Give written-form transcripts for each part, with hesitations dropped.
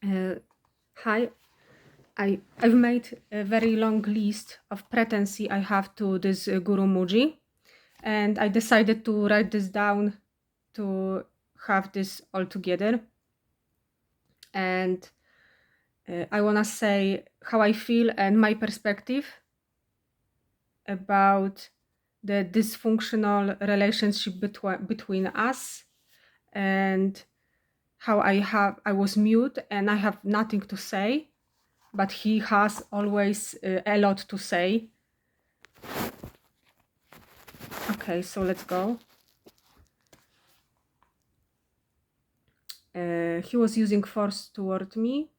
Hi, I've made a very long list of pretenses I have to this Guru Mooji, and I decided to write this down to have this all together. And I want to say how I feel and my perspective about the dysfunctional relationship between us, and how I was mute and I have nothing to say, but he has always a lot to say. Okay, so let's go. He was using force toward me,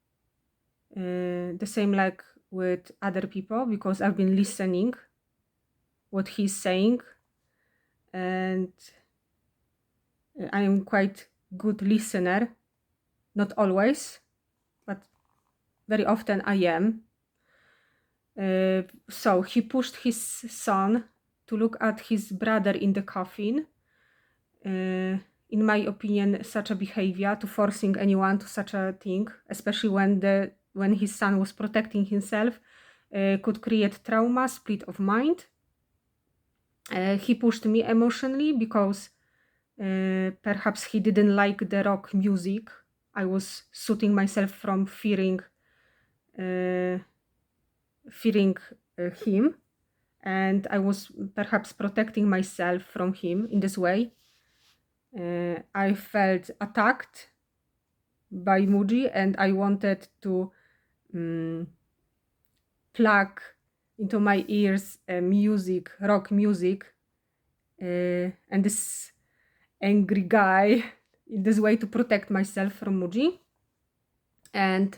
the same like with other people, because I've been listening what he's saying, and I am quite good listener. Not always, but very often I am. So he pushed his son to look at his brother in the coffin. In my opinion, such a behavior, to forcing anyone to such a thing, especially when his son was protecting himself, could create trauma, split of mind. He pushed me emotionally because perhaps he didn't like the rock music. I was shooting myself from fearing him, and I was perhaps protecting myself from him in this way. I felt attacked by Mooji, and I wanted to plug into my ears music, rock music, and this angry guy in this way to protect myself from Mooji. And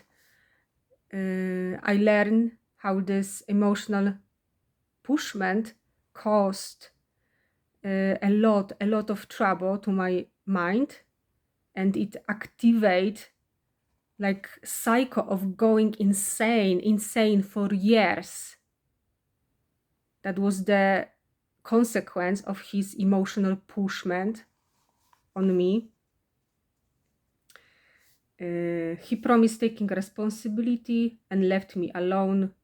I learned how this emotional pushment caused a lot of trouble to my mind, and it activate like cycle of going insane for years. That was the consequence of his emotional pushment on me. He promised taking responsibility and left me alone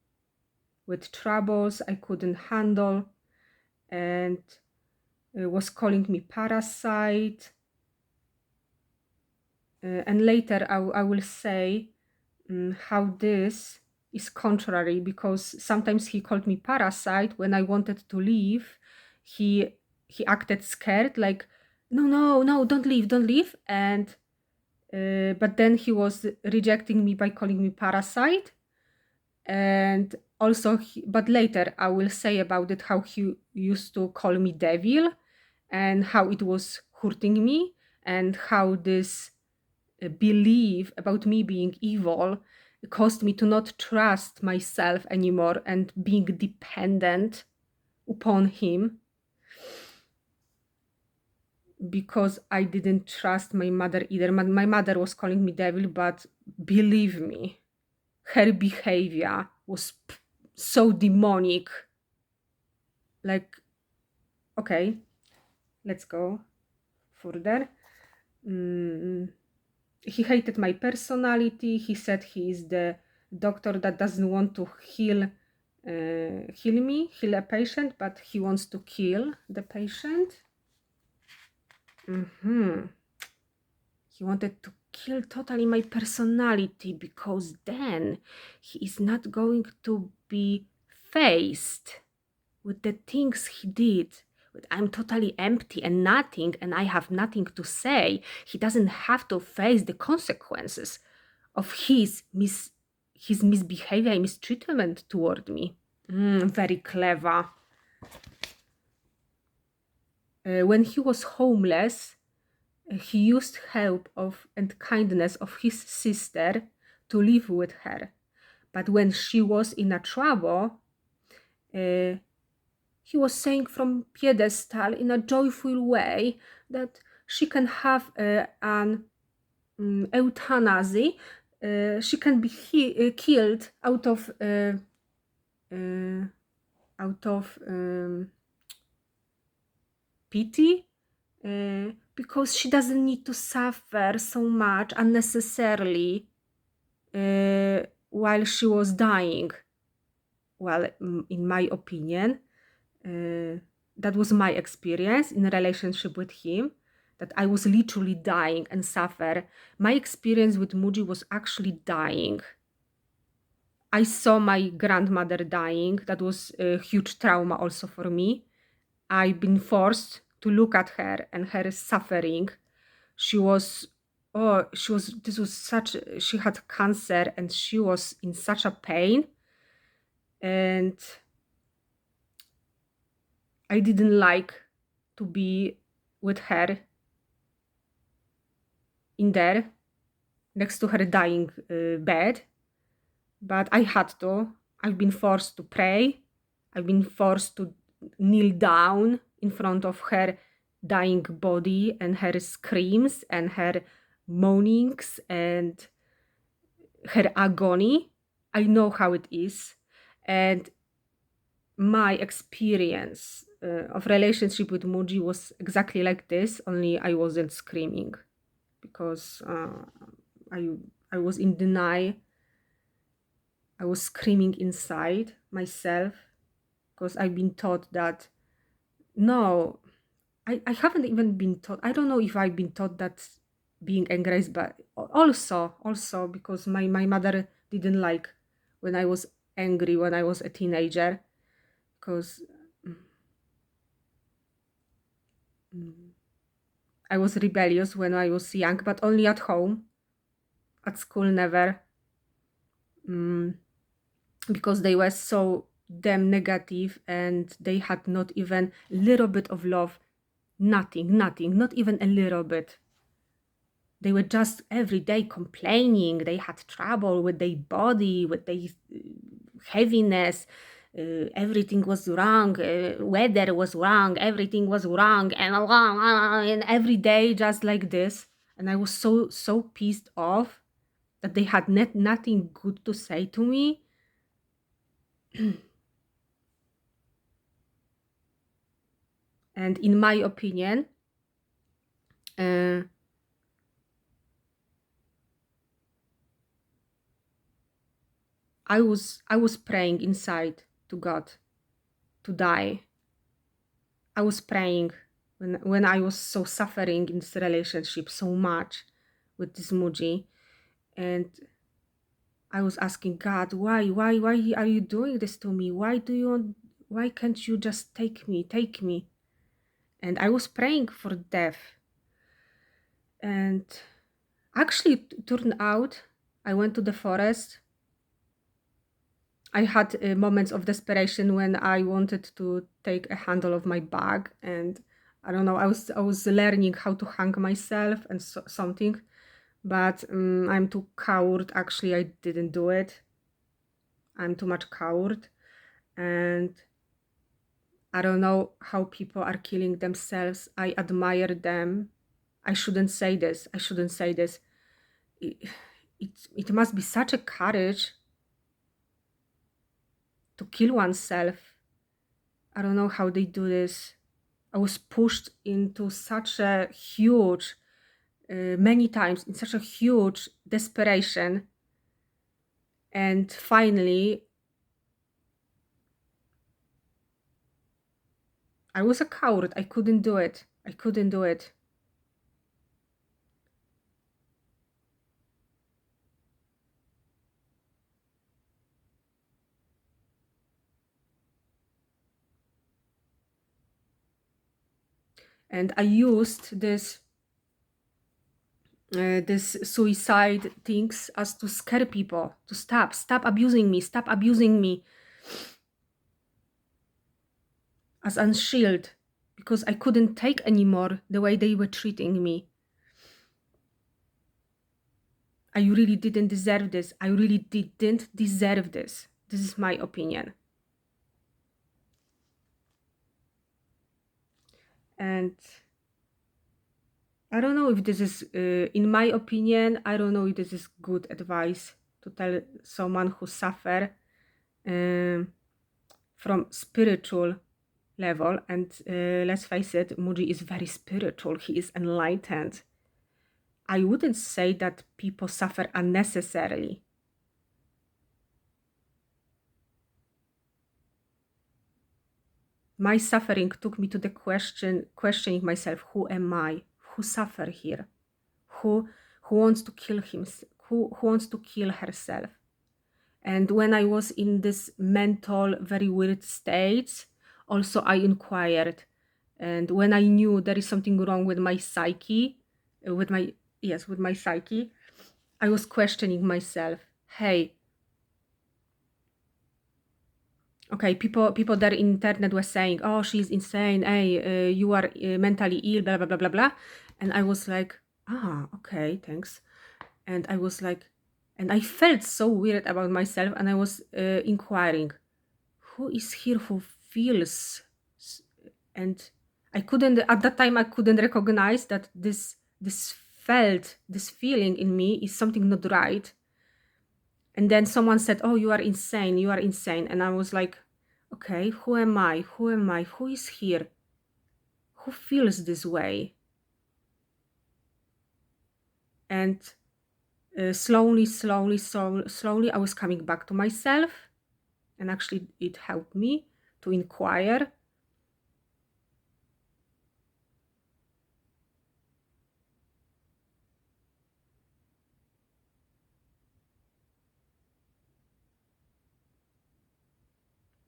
with troubles I couldn't handle, and was calling me parasite. And later I will say how this is contrary, because sometimes he called me parasite when I wanted to leave. He acted scared, like no, don't leave, and but then he was rejecting me by calling me parasite. And also but later I will say about it how he used to call me devil, and how it was hurting me, and how this belief about me being evil caused me to not trust myself anymore and being dependent upon him, because I didn't trust my mother either. My mother was calling me devil, but believe me, her behavior was so demonic. Like, okay, let's go further. He hated my personality. He said he is the doctor that doesn't want to heal a patient, but he wants to kill the patient. He wanted to kill totally my personality, because then he is not going to be faced with the things he did. But I'm totally empty and nothing, and I have nothing to say. He doesn't have to face the consequences of his misbehavior and mistreatment toward me. Very clever. When he was homeless, he used help of and kindness of his sister to live with her. But when she was in a trouble, he was saying from pedestal in a joyful way that she can have an euthanasia. She can be killed out of pity, because she doesn't need to suffer so much unnecessarily. while she was dying. Well, in my opinion, that was my experience in a relationship with him, that I was literally dying and suffer. My experience with Mooji was actually dying. I saw my grandmother dying. That was a huge trauma also for me. I've been forced to look at her and her suffering. She was, this was such, she had cancer and she was in such a pain. And I didn't like to be with her in there, next to her dying bed. But I had to. I've been forced to pray. I've been forced to kneel down in front of her dying body and her screams and her moanings and her agony. I know how it is. And my experience of relationship with Mooji was exactly like this, only I wasn't screaming because I was in denial. I was screaming inside myself because I've been taught that no, I haven't even been taught. I don't know if I've been taught that being angry is bad. Also because my mother didn't like when I was angry when I was a teenager, because I was rebellious when I was young, but only at home. At school, never. Because they were so damn negative and they had not even a little bit of love. Nothing, not even a little bit. They were just every day complaining. They had trouble with their body, with their heaviness. Everything was wrong. Weather was wrong. Everything was wrong. And every day just like this. And I was so pissed off that they had nothing good to say to me. And in my opinion, I was praying inside to God to die. I was praying when I was so suffering in this relationship so much with this Mooji, and I was asking God, why are you doing this to me? Why can't you just take me? And I was praying for death. And actually it turned out I went to the forest. I had moments of desperation when I wanted to take a handle of my bag, and I don't know, I was learning how to hang myself and something, but I'm too coward. Actually, I didn't do it. I'm too much coward, and I don't know how people are killing themselves. I admire them. I shouldn't say this. It must be such a courage to kill oneself. I don't know how they do this. I was pushed into such a huge, many times, in such a huge desperation. And finally, I was a coward. I couldn't do it. And I used this suicide things as to scare people to stop abusing me, as a shield, because I couldn't take anymore the way they were treating me. I really didn't deserve this. This is my opinion. And I don't know if this is, in my opinion, I don't know if this is good advice to tell someone who suffer from spiritual level. And let's face it, Mooji is very spiritual. He is enlightened. I wouldn't say that people suffer unnecessarily. my suffering took me to the questioning myself, who am I? Who suffer here? Who wants to kill him? Who wants to kill herself? And when I was in this mental, very weird state, also I inquired. And when I knew there is something wrong with my psyche, with my psyche, I was questioning myself. Hey, okay, people there in internet were saying, oh, she's insane. Hey, you are mentally ill, blah, blah, blah, blah, blah. And I was like, okay, thanks. And I was like, and I felt so weird about myself. And I was inquiring, who is here who feels? And I couldn't, at that time, I couldn't recognize that this feeling in me is something not right. And then someone said, oh, you are insane. You are insane. And I was like, okay, who am I? Who am I? Who is here? Who feels this way? And slowly, I was coming back to myself. And actually, it helped me to inquire.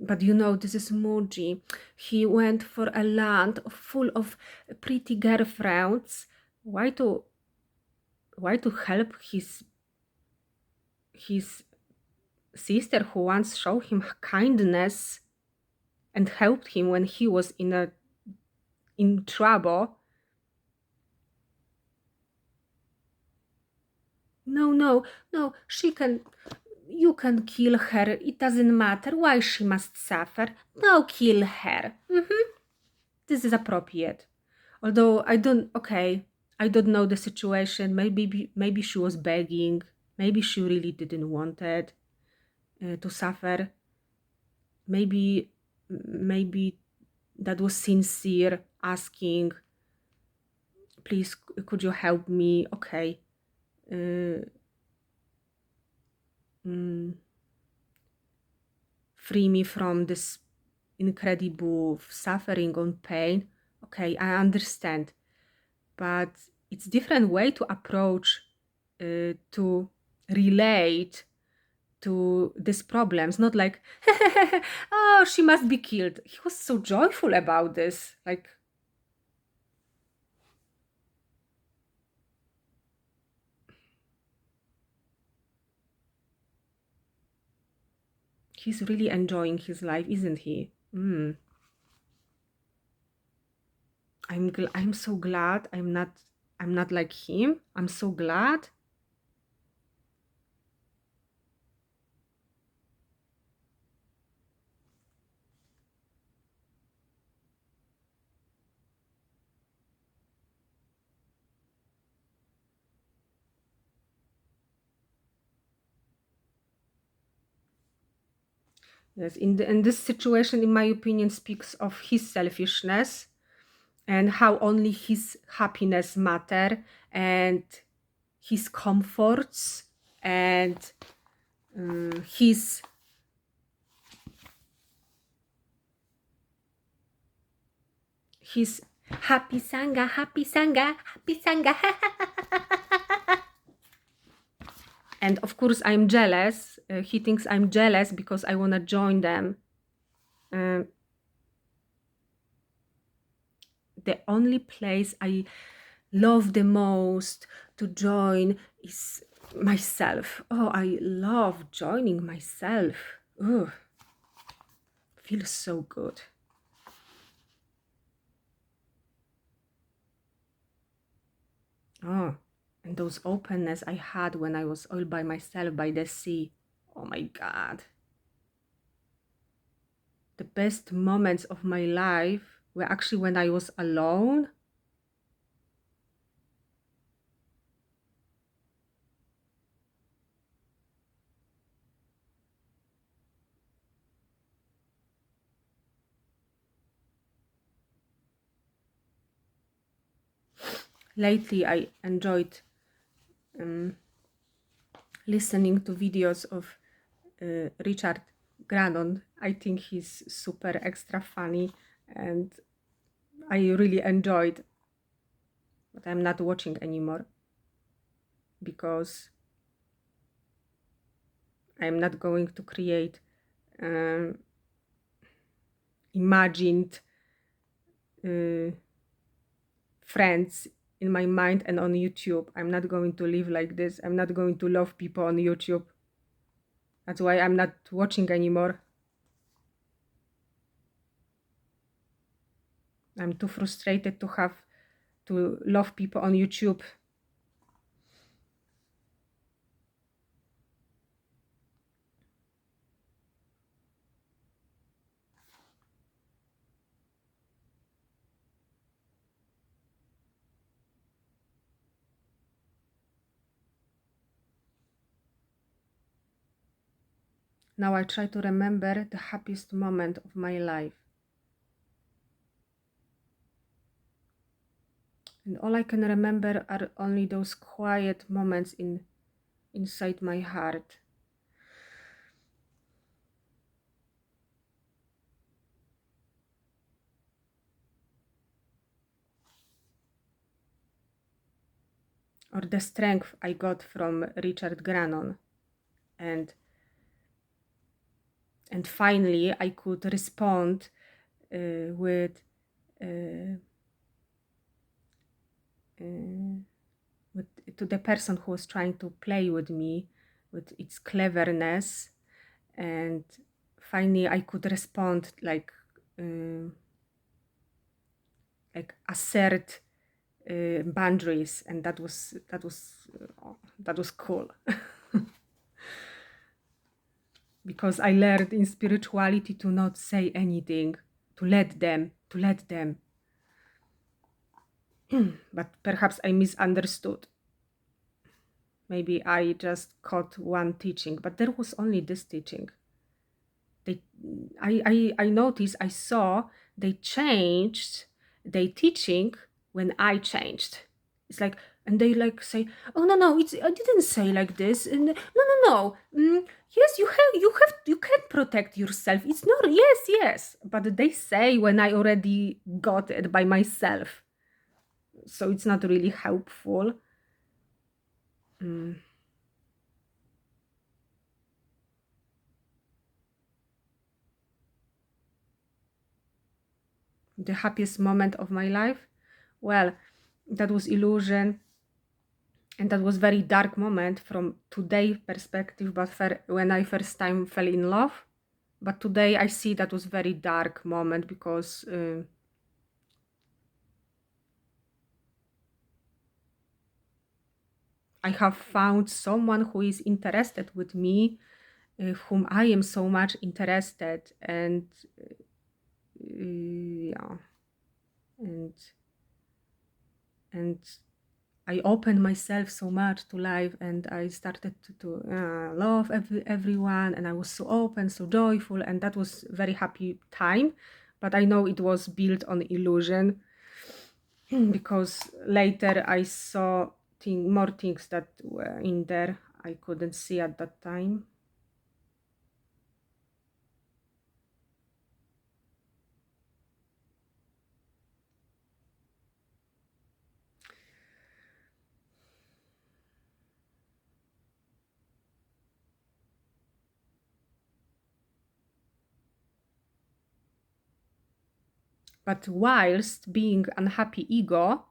But you know, this is Mooji. He went for a land full of pretty girlfriends. Why to help his sister who once showed him kindness and helped him when he was in trouble? No, you can kill her. It doesn't matter why she must suffer. No, kill her. This is appropriate. Although I don't know the situation. Maybe she was begging. Maybe she really didn't want it to suffer. Maybe that was sincere, asking, please, could you help me? Okay. Free me from this incredible suffering and pain. Okay, I understand. But it's different way to approach, to relate to these problems. Not like, oh, she must be killed. He was so joyful about this. Like, he's really enjoying his life, isn't he? I'm so glad I'm not like him. I'm so glad. Yes, in this situation, in my opinion, speaks of his selfishness and how only his happiness matter and his comforts and his happy sangha, happy sangha, happy sangha. And of course, I'm jealous. He thinks I'm jealous because I want to join them. The only place I love the most to join is myself. Oh, I love joining myself. Oh, feels so good. Oh, and those openness I had when I was all by myself by the sea. Oh my God. The best moments of my life were actually when I was alone. Lately, I enjoyed listening to videos of Richard Granon. I think he's super extra funny. and I really enjoyed, but I'm not watching anymore because I'm not going to create imagined friends in my mind and on YouTube. I'm not going to live like this. I'm not going to love people on YouTube. That's why I'm not watching anymore. I'm too frustrated to have to love people on YouTube. Now I try to remember the happiest moment of my life. And all I can remember are only those quiet moments inside my heart. Or the strength I got from Richard Grannon. And finally I could respond with to the person who was trying to play with me, with its cleverness, and finally I could respond like assert boundaries, and that was cool. Because I learned in spirituality to not say anything, to let them. But perhaps I misunderstood. Maybe I just caught one teaching, but there was only this teaching. I noticed, I saw they changed their teaching when I changed. It's like, and they like say, oh no, I didn't say like this. And no. Yes, you can protect yourself. It's not, yes. But they say when I already got it by myself. So it's not really helpful. The happiest moment of my life? Well, that was illusion, and that was very dark moment from today perspective, but when I first time fell in love. But today I see that was very dark moment because I have found someone who is interested with me, whom I am so much interested, and yeah, and and I opened myself so much to life, and I started to love everyone, and I was so open, so joyful, and that was very happy time. But I know it was built on illusion because later I saw more things that were in there I couldn't see at that time. But whilst being unhappy ego,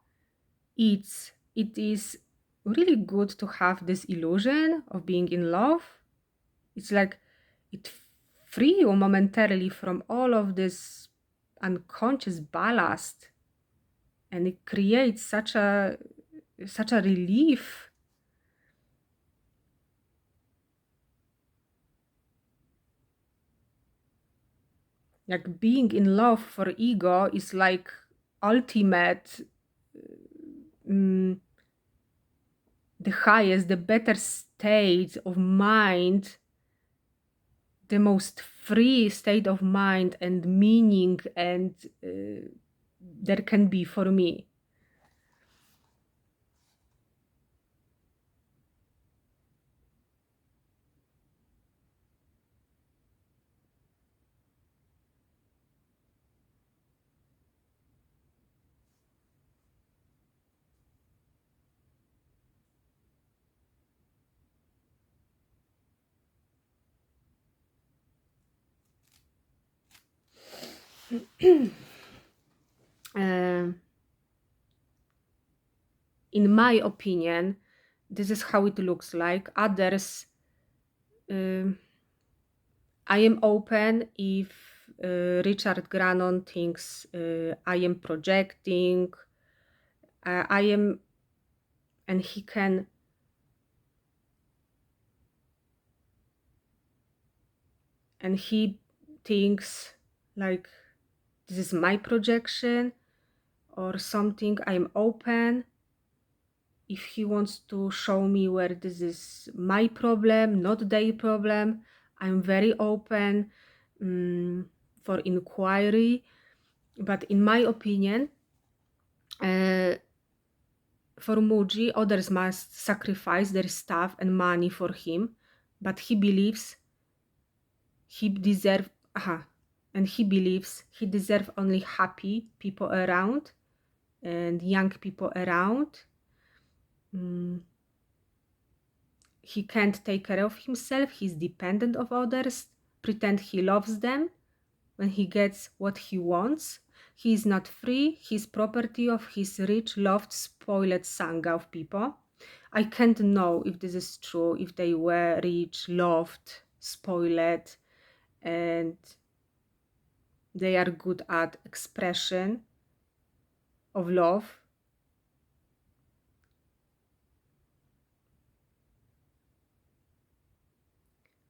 it is really good to have this illusion of being in love. It's like it free you momentarily from all of this unconscious ballast, and it creates such a relief. Like being in love for ego is like ultimate, the highest, the better state of mind, the most free state of mind and meaning, and there can be for me. Um, in my opinion, this is how it looks like. Others, um, I am open if Richard Grannon thinks I am projecting. I am, and he can. And he thinks like this is my projection or something. I'm open if he wants to show me where this is my problem, not their problem. I'm very open for inquiry. But in my opinion, for Mooji, others must sacrifice their stuff and money for him, but he believes he deserves, and he believes he deserves only happy people around and young people around. He can't take care of himself. He's dependent of others. Pretend he loves them. When he gets what he wants, he is not free. He's property of his rich, loved, spoiled sangha of people. I can't know if this is true, if they were rich, loved, spoiled, and they are good at expression of love.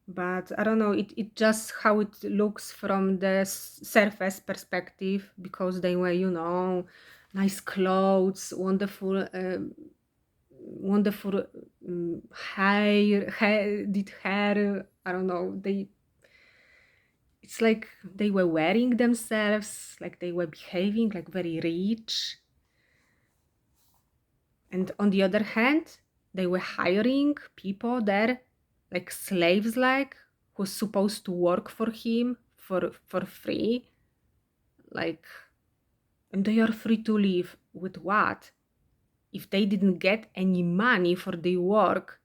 But I don't know, it just how it looks from the surface perspective, because they were, nice clothes, wonderful hair. I don't know, it's like they were wearing themselves, like they were behaving like very rich. And on the other hand, they were hiring people there, like slaves, like who's supposed to work for him for free. Like, and they are free to live with what? If they didn't get any money for their work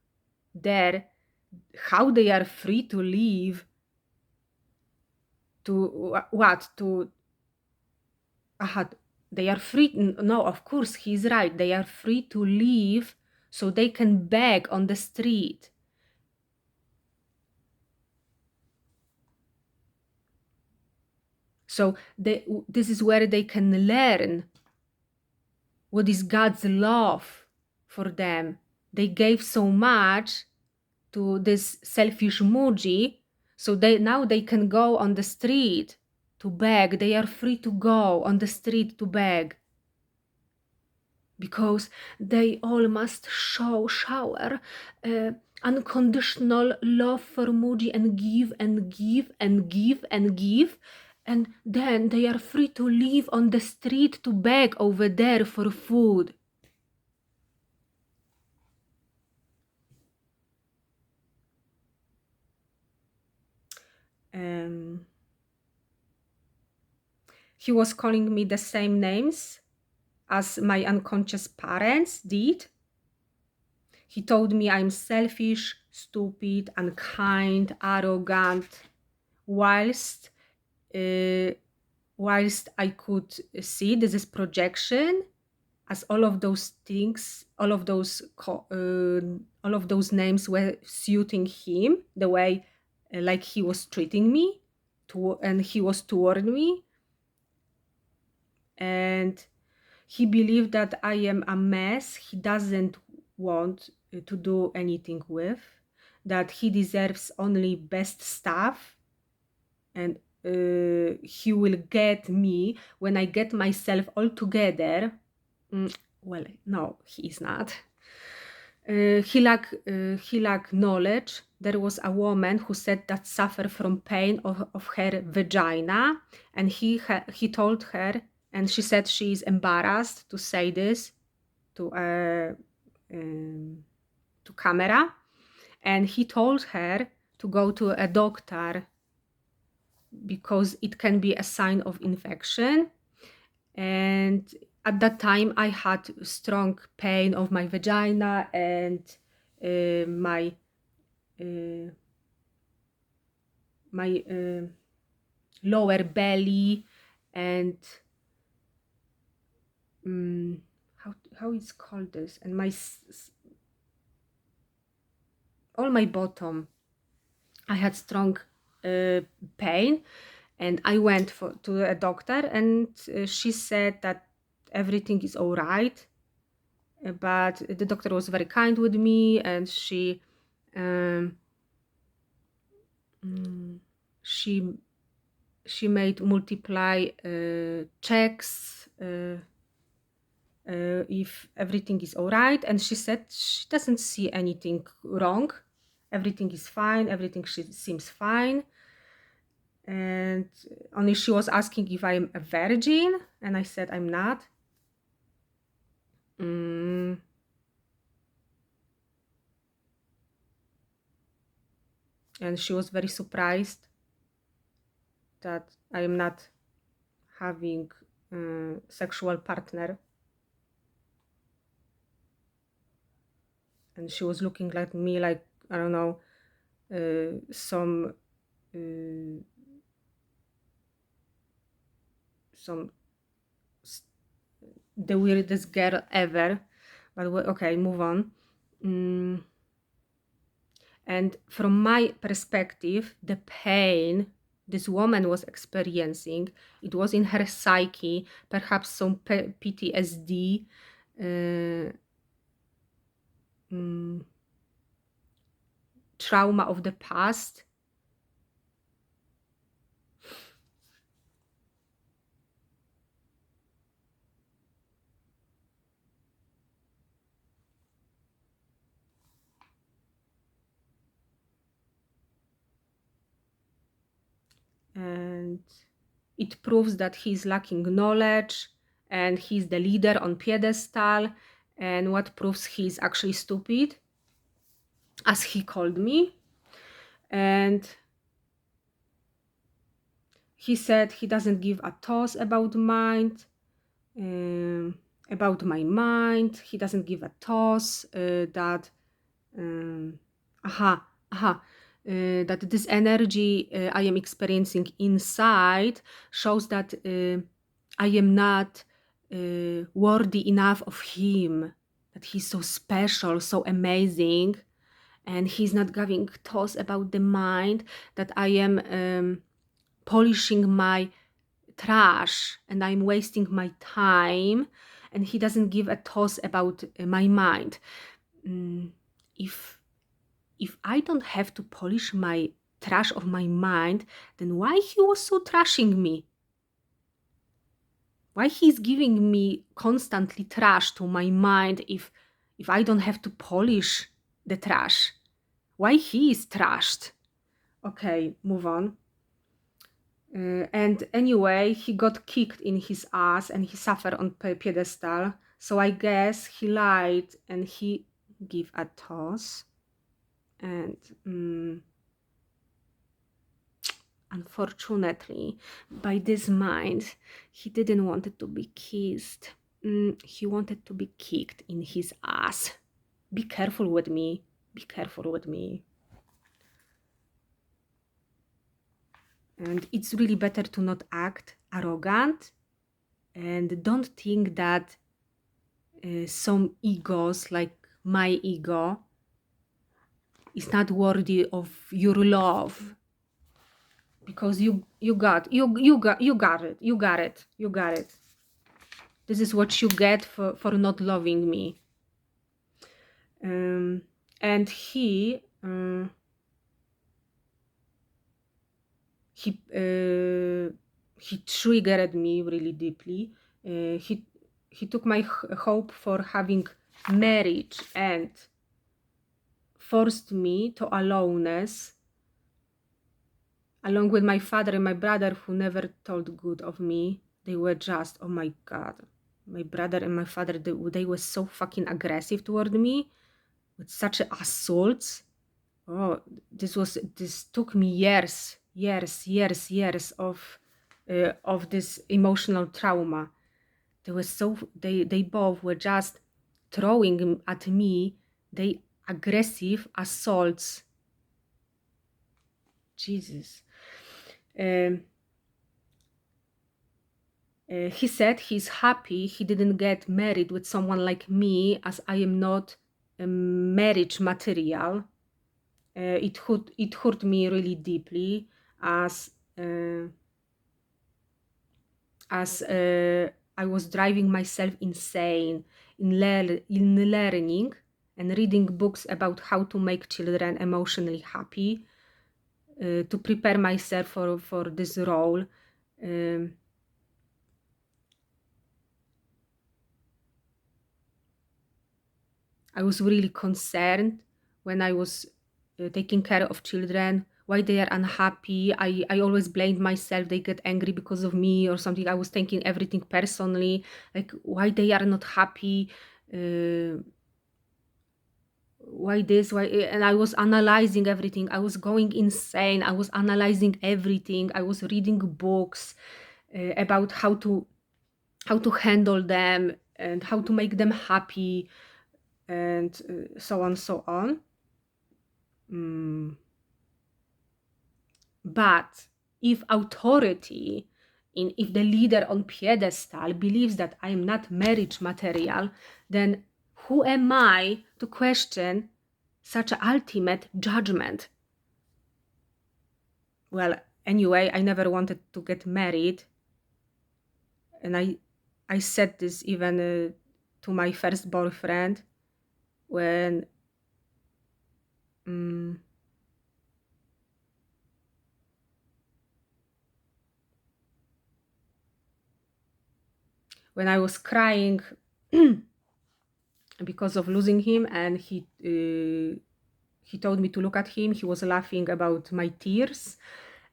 there, how they are free to live? To what? To they are free. No, of course he's right. They are free to leave so they can beg on the street. So this is where they can learn what is God's love for them. They gave so much to this selfish Mooji, so now they can go on the street to beg. They are free to go on the street to beg, because they all must shower unconditional love for Mooji and give and give and give and give, and then they are free to live on the street to beg over there for food. He was calling me the same names as my unconscious parents did. He told me I'm selfish, stupid, unkind, arrogant, whilst I could see this is projection, as all of those things, all of those names were suiting him the way like he was treating me and he was toward me. And he believed that I am a mess he doesn't want to do anything with, that he deserves only best stuff, and he will get me when I get myself all together. Well, no, he is not. He lack knowledge. There was a woman who said that suffer from pain of her vagina, and he told her, and she said she is embarrassed to say this to camera, and he told her to go to a doctor because it can be a sign of infection. And at that time I had strong pain of my vagina and my lower belly, and how it's called this, and all my bottom, I had strong pain, and I went to a doctor, and she said that everything is all right, but the doctor was very kind with me, and um, she she made multiply checks if everything is all right, and she said she doesn't see anything wrong, everything is fine, everything seems fine, and only she was asking if I'm a virgin, and I said I'm not. And she was very surprised that I am not having a sexual partner, and she was looking at me like, I don't know, some the weirdest girl ever, but okay, move on. And from my perspective, the pain this woman was experiencing, it was in her psyche, perhaps some PTSD, trauma of the past. And it proves that he's lacking knowledge, and he's the leader on pedestal. And what proves he's actually stupid, as he called me. And he said he doesn't give a toss about about my mind. He doesn't give a toss that that this energy I am experiencing inside shows that I am not worthy enough of him, that he's so special, so amazing, and he's not giving toss about the mind, that I am polishing my trash and I'm wasting my time, and he doesn't give a toss about my mind. If I don't have to polish my trash of my mind, then why he was so trashing me? Why he's giving me constantly trash to my mind if I don't have to polish the trash? Why he is trashed? Okay, move on. And anyway, he got kicked in his ass and he suffered on pedestal. So I guess he lied and he gave a toss. And unfortunately, by this mind, he didn't want it to be kissed. He wanted to be kicked in his ass. Be careful with me. Be careful with me. And it's really better to not act arrogant, and don't think that some egos, like my ego, is not worthy of your love, because you got it. This is what you get for not loving me. And he triggered me really deeply. He took my hope for having marriage and forced me to aloneness, along with my father and my brother, who never thought good of me. They were just, oh my God, my brother and my father, they were so fucking aggressive toward me with such assaults. Oh, this took me years of this emotional trauma. They both were just throwing at me they aggressive assaults. Jesus. He said he's happy he didn't get married with someone like me, as I am not a marriage material. It hurt me really deeply, as uh, I was driving myself insane in learning and reading books about how to make children emotionally happy, to prepare myself for this role. Um, I was really concerned when I was taking care of children, why they are unhappy. I always blamed myself. They get angry because of me or something. I was taking everything personally, like why they are not happy, why this, why. And I was analyzing everything. I was going insane. I was analyzing everything. I was reading books about how to handle them and how to make them happy, and so on, so on. Mm. But if authority, if the leader on pedestal believes that I am not marriage material, then who am I to question such an ultimate judgment? Well, anyway, I never wanted to get married, and I said this even to my first boyfriend when um, when I was crying because of losing him, and he told me to look at him. He was laughing about my tears,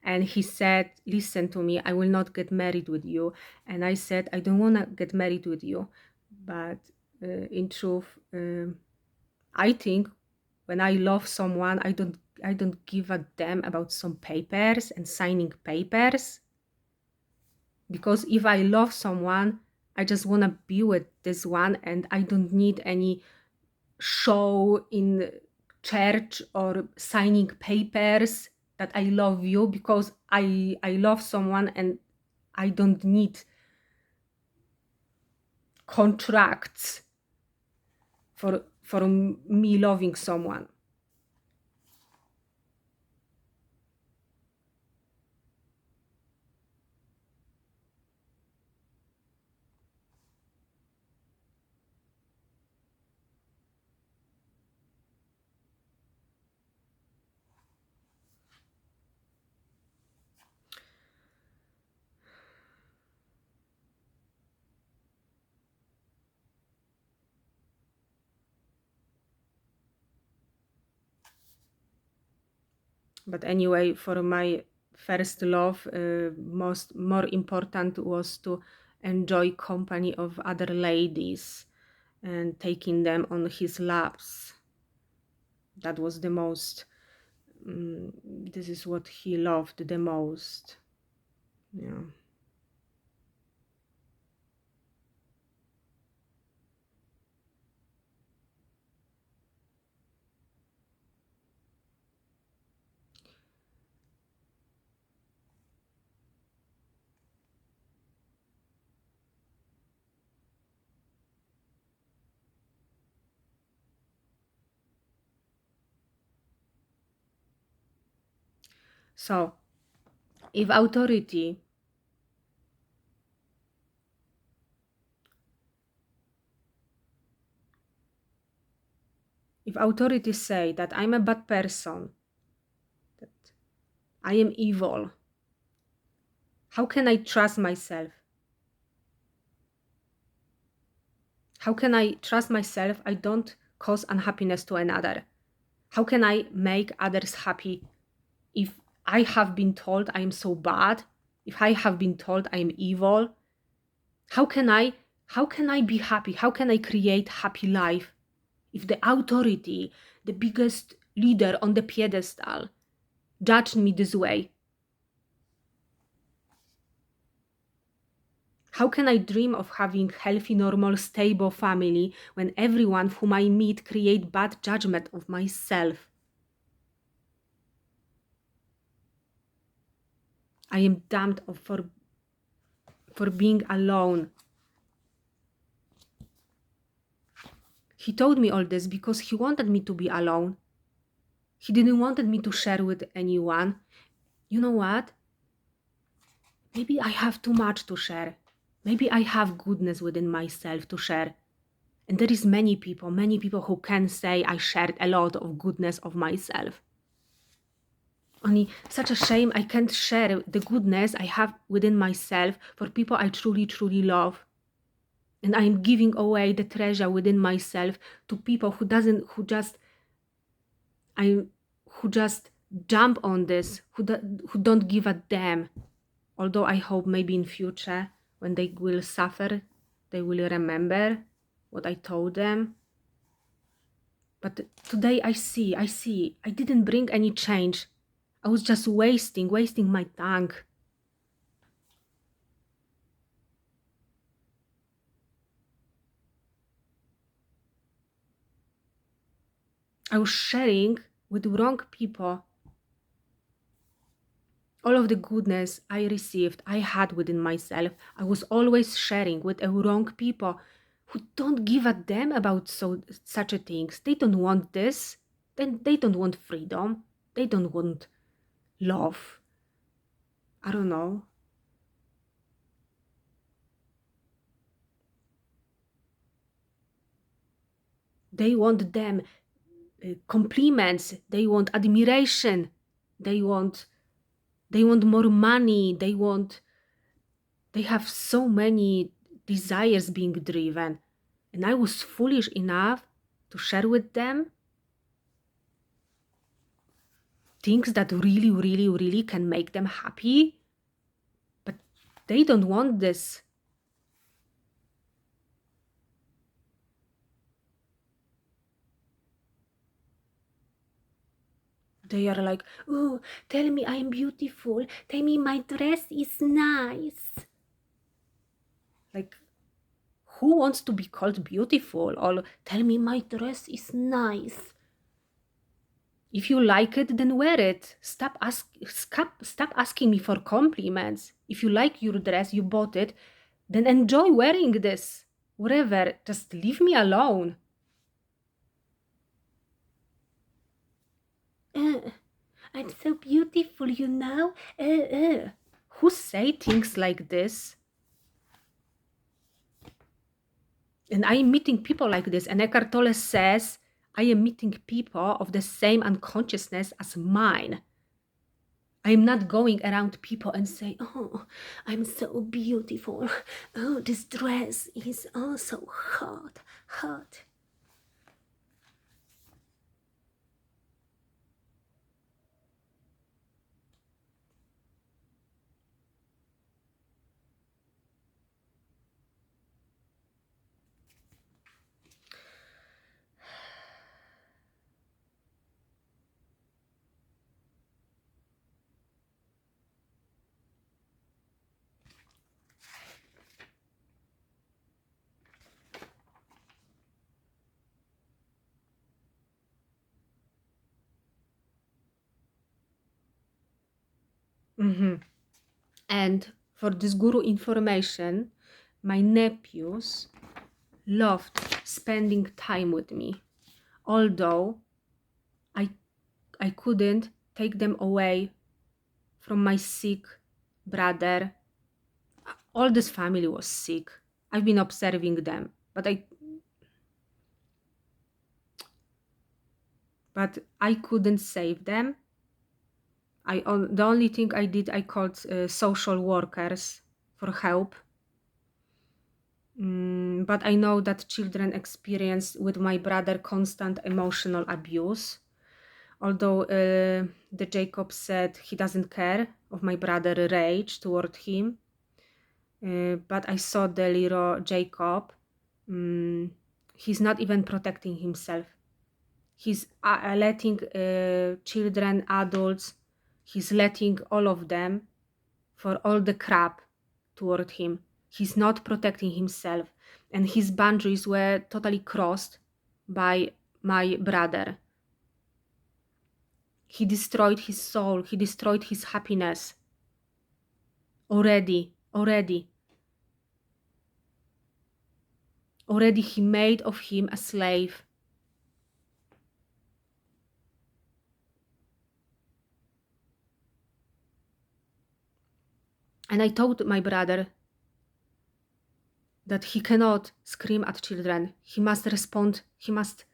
and he said, listen to me, I will not get married with you. And I said, I don't want to get married with you, but in truth, I think when I love someone, I don't give a damn about some papers and signing papers, because if I love someone, I just want to be with this one, and I don't need any show in church or signing papers that I love you, because I love someone, and I don't need contracts for me loving someone. But anyway, for my first love, more important was to enjoy company of other ladies and taking them on his laps. That was the most. This is what he loved the most. Yeah. So, if authority if authorities say that I'm a bad person, that I am evil, how can I trust myself? How can I trust myself I don't cause unhappiness to another? How can I make others happy if I have been told I am so bad? If I have been told I am evil? How can I how can I be happy? How can I create happy life if the authority, the biggest leader on the pedestal, judged me this way? How can I dream of having healthy, normal, stable family when everyone whom I meet create bad judgment of myself? I am damned for for being alone. He told me all this because he wanted me to be alone. He didn't want me to share with anyone. You know what? Maybe I have too much to share. Maybe I have goodness within myself to share. And there is many people who can say I shared a lot of goodness of myself. Only such a shame I can't share the goodness I have within myself for people I truly, truly love. And I am giving away the treasure within myself to people who just jump on this, who don't give a damn. Although I hope maybe in future, when they will suffer, they will remember what I told them. But today I see, I didn't bring any change. I was just wasting my tank. I was sharing with wrong people all of the goodness I received, I had within myself. I was always sharing with the wrong people who don't give a damn about such a things. They don't want this. Then they don't want freedom. They don't want love. I don't know. They want them compliments. They want admiration. They want more money. They have so many desires being driven. And I was foolish enough to share with them things that really, really, really can make them happy. But they don't want this. They are like, oh, tell me I'm beautiful. Tell me my dress is nice. Like, who wants to be called beautiful? Or tell me my dress is nice. If you like it, then wear it. Stop asking me for compliments. If you like your dress, you bought it, then enjoy wearing this. Whatever, just leave me alone. I'm so beautiful, you know? Who say things like this? And I am meeting people like this. And Eckhart Tolle says, I am meeting people of the same unconsciousness as mine. I am not going around people and say, oh, I'm so beautiful. Oh, this dress is oh so hot. Mm-hmm. And for this guru information, my nephews loved spending time with me, although I couldn't take them away from my sick brother. All this family was sick. I've been observing them, but I couldn't save them. The only thing I did, I called social workers for help. But I know that children experience with my brother constant emotional abuse. Although the Jacob said he doesn't care of my brother rage toward him. But I saw the little Jacob. He's not even protecting himself. He's letting children, adults, he's letting all of them for all the crap toward him. He's not protecting himself. And his boundaries were totally crossed by my brother. He destroyed his soul. He destroyed his happiness. Already. Already he made of him a slave. And I told my brother that he cannot scream at children. He must respond, he must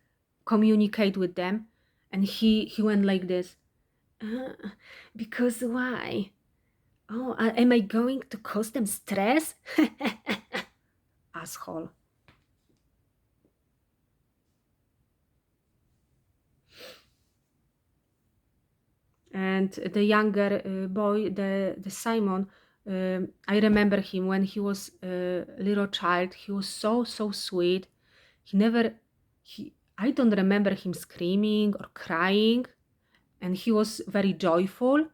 communicate with them. And he went like this. "Uh, because why? Oh, am I going to cause them stress?" Asshole. And the younger boy, the Simon, I remember him when he was a little child. He was so sweet. He never, he I don't remember him screaming or crying, and he was very joyful.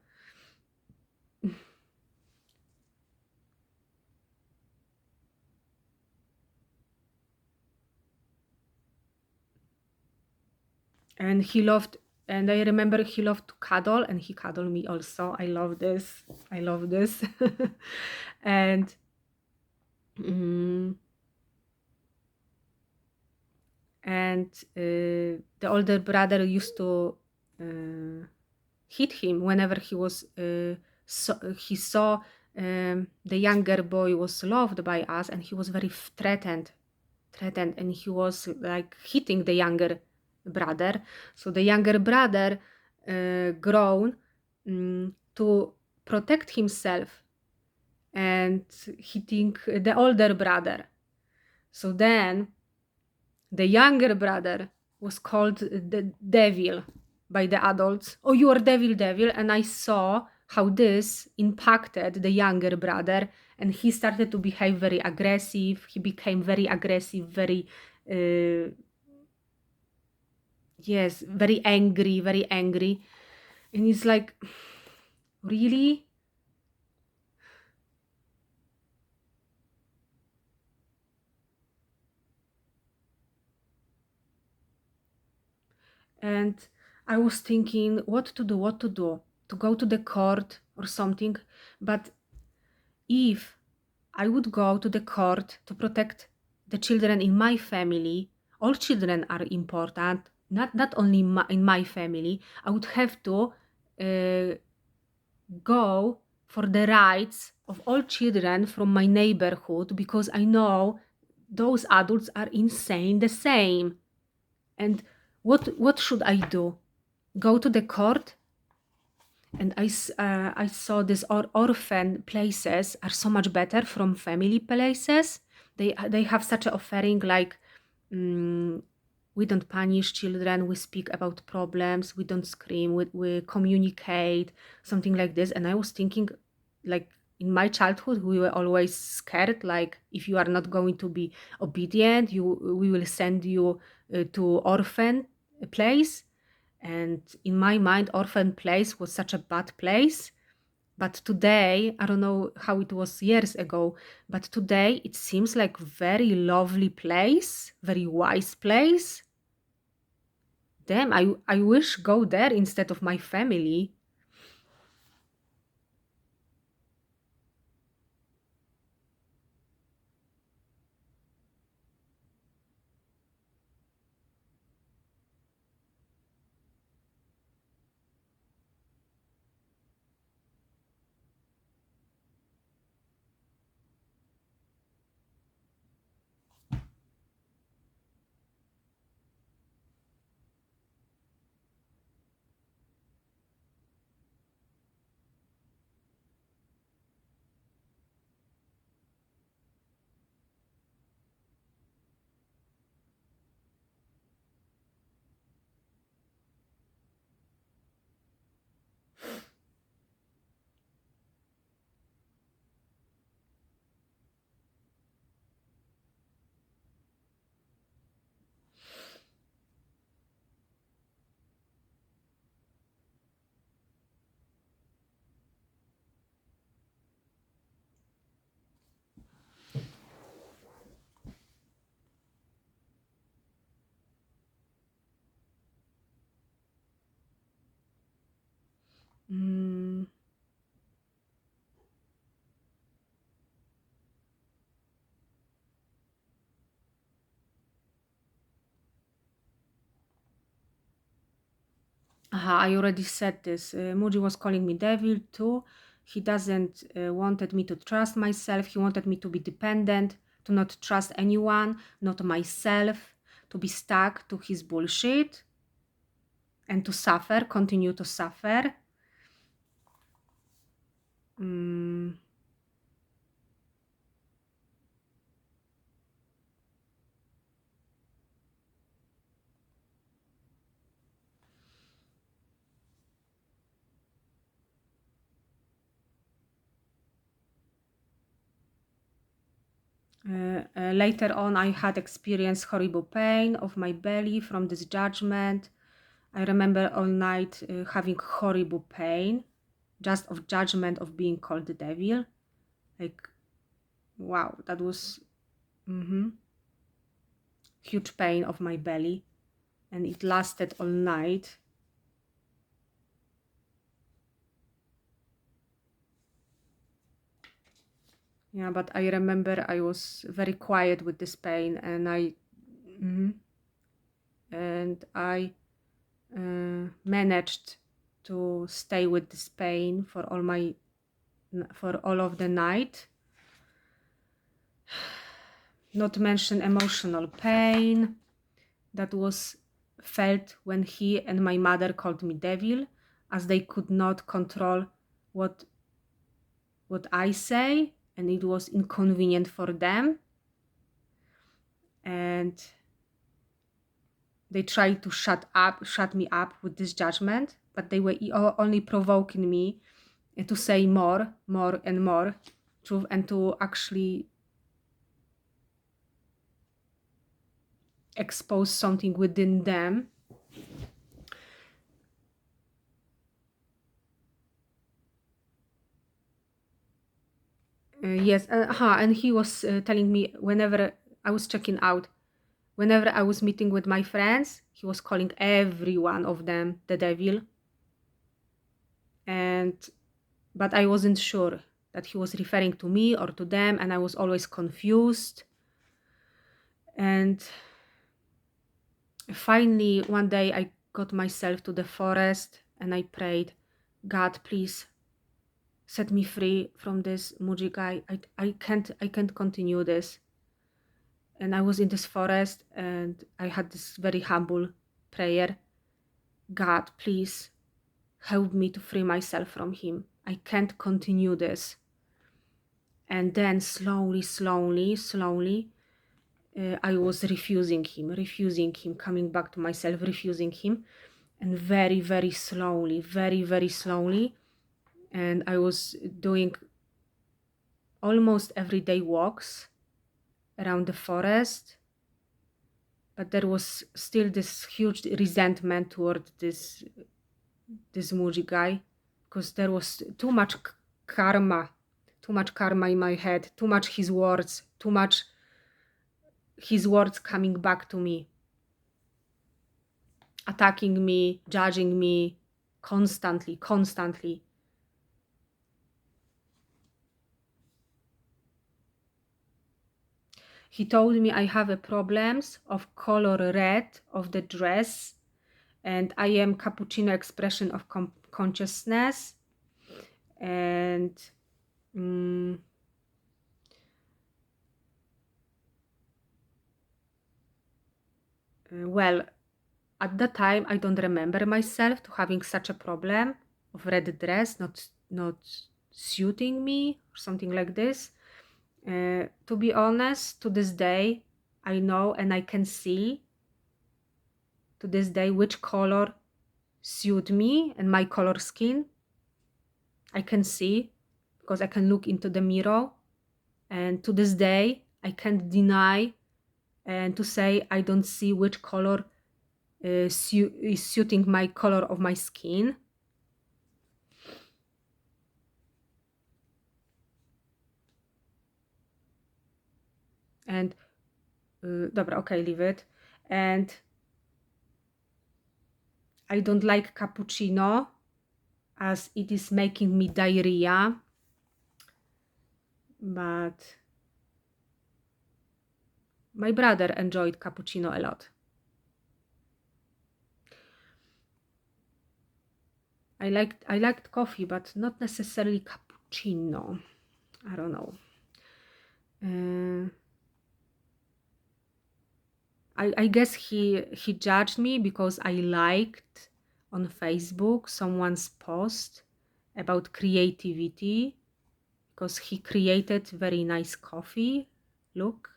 And he loved, and I remember he loved to cuddle, and he cuddled me also. I love this. I love this. And mm, the older brother used to hit him whenever he saw the younger boy was loved by us, and he was very threatened, and he was like hitting the younger brother. So the younger brother grown to protect himself and hitting the older brother. So then the younger brother was called the devil by the adults. Oh, you are devil. And I saw how this impacted the younger brother, and he started to behave very aggressive. He became very aggressive, very, yes, very angry, very angry. And it's like, really? And I was thinking what to do, to go to the court or something. But if I would go to the court to protect the children in my family, all children are important, not only in my family. I would have to uh, go for the rights of all children from my neighborhood, because I know those adults are insane the same. And what should I do? Go to the court? And I saw these orphan places are so much better from family places. They have such an offering, like, mm, we don't punish children, we speak about problems, we don't scream, we communicate, something like this. And I was thinking, like, in my childhood we were always scared, like, if you are not going to be obedient, we will send you to orphan place. And in my mind, orphan place was such a bad place. But today, I don't know how it was years ago, but today it seems like very lovely place, very wise place. Damn, I wish go there instead of my family. I already said this. Mooji was calling me devil too. He doesn't wanted me to trust myself. He wanted me to be dependent, to not trust anyone, not myself, to be stuck to his bullshit and to suffer, continue to suffer. Later on, I had experienced horrible pain of my belly from this judgment. I remember all night having horrible pain, just of judgment of being called the devil. Like, wow, that was huge pain of my belly, and it lasted all night. Yeah, but I remember I was very quiet with this pain, and I managed to stay with this pain for all of the night. Not to mention emotional pain that was felt when he and my mother called me devil, as they could not control what I say, and it was inconvenient for them. And they tried to shut me up with this judgment, but they were only provoking me to say more and more truth, and to actually expose something within them. Yes, and he was telling me whenever I was checking out, whenever I was meeting with my friends, he was calling every one of them the devil. But I wasn't sure that he was referring to me or to them, and I was always confused. And finally, one day I got myself to the forest and I prayed, God, please set me free from this Mooji guy. I can't continue this. And I was in this forest and I had this very humble prayer. God, please help me to free myself from him. I can't continue this. And then slowly, I was refusing him, coming back to myself, refusing him. And very, very slowly, and I was doing almost everyday walks around the forest, but there was still this huge resentment toward this Mooji guy, because there was too much karma in my head, too much his words coming back to me, attacking me, judging me constantly. He told me I have a problems of color red of the dress, and I am cappuccino expression of consciousness. And well, at that time I don't remember myself to having such a problem of red dress not suiting me or something like this. To be honest, to this day I know and I can see to this day which color suit me and my color skin. I can see because I can look into the mirror, and to this day I can't deny and to say I don't see which color is suiting my color of my skin. And dobra, okay, leave it. And I don't like cappuccino as it is making me diarrhea, but my brother enjoyed cappuccino a lot. I liked coffee, but not necessarily cappuccino. I don't know. I guess he judged me because I liked on Facebook someone's post about creativity, because he created very nice coffee look,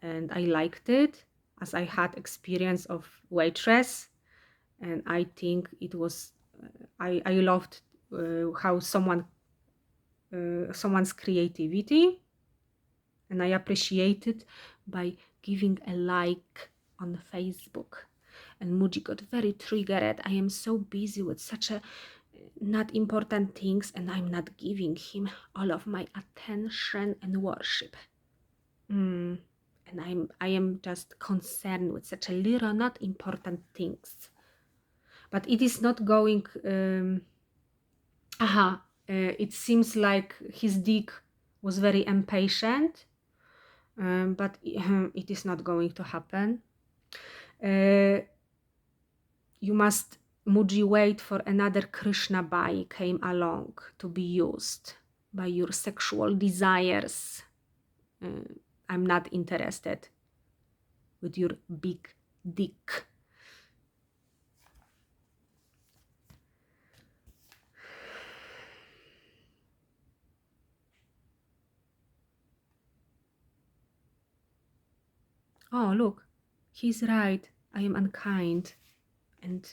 and I liked it as I had experience of waitress, and I think it was I loved how someone's creativity, and I appreciate it by giving a like on Facebook. And Mooji got very triggered. I am so busy with such a not important things, and I'm not giving him all of my attention and worship. And I am just concerned with such a little not important things. But it is not going. It seems like his dick was very impatient, but it is not going to happen. You must, Mooji, wait for another Krishna bai came along to be used by your sexual desires. I'm not interested with your big dick. Oh, look, he's right. I am unkind. And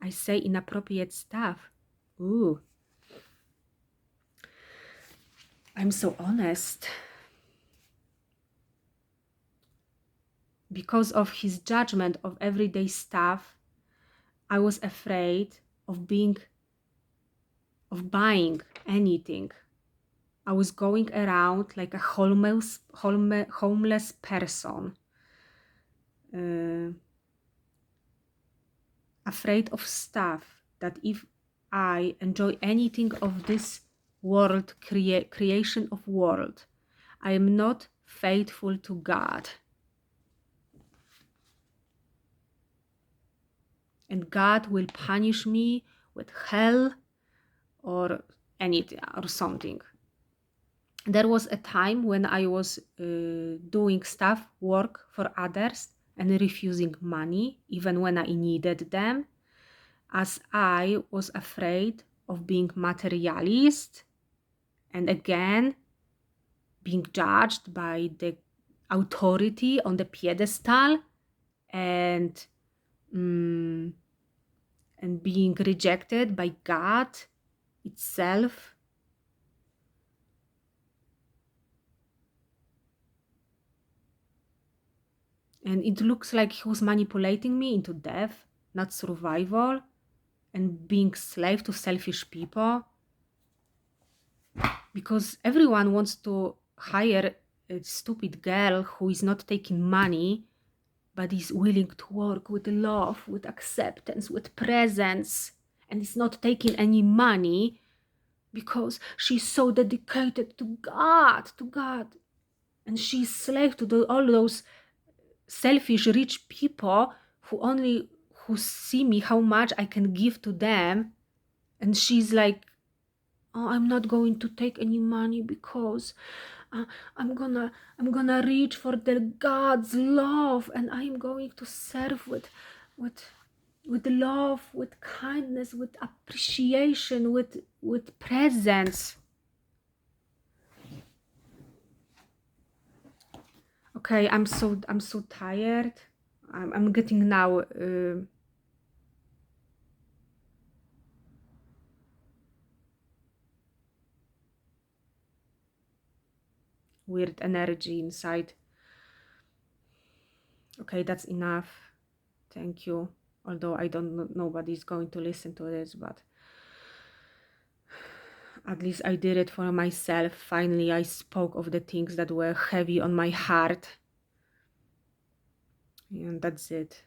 I say inappropriate stuff. Ooh. I'm so honest. Because of his judgment of everyday stuff, I was afraid of buying anything. I was going around like a homeless person, afraid of stuff that if I enjoy anything of this world, creation of world, I am not faithful to God. And God will punish me with hell or anything or something. There was a time when I was doing work for others and refusing money, even when I needed them, as I was afraid of being materialist and again being judged by the authority on the pedestal and being rejected by God itself. And it looks like he was manipulating me into death, not survival, and being slave to selfish people. Because everyone wants to hire a stupid girl who is not taking money, but is willing to work with love, with acceptance, with presence, and is not taking any money because she's so dedicated to God, and she's slave to all those selfish rich people who see me how much I can give to them, and she's like, oh, I'm not going to take any money because I'm gonna reach for the God's love, and I'm going to serve with love, with kindness, with appreciation, with presence. Okay, I'm so tired. I'm getting now weird energy inside. Okay, that's enough. Thank you. Although I don't know, nobody's going to listen to this, but at least I did it for myself. Finally, I spoke of the things that were heavy on my heart. And that's it.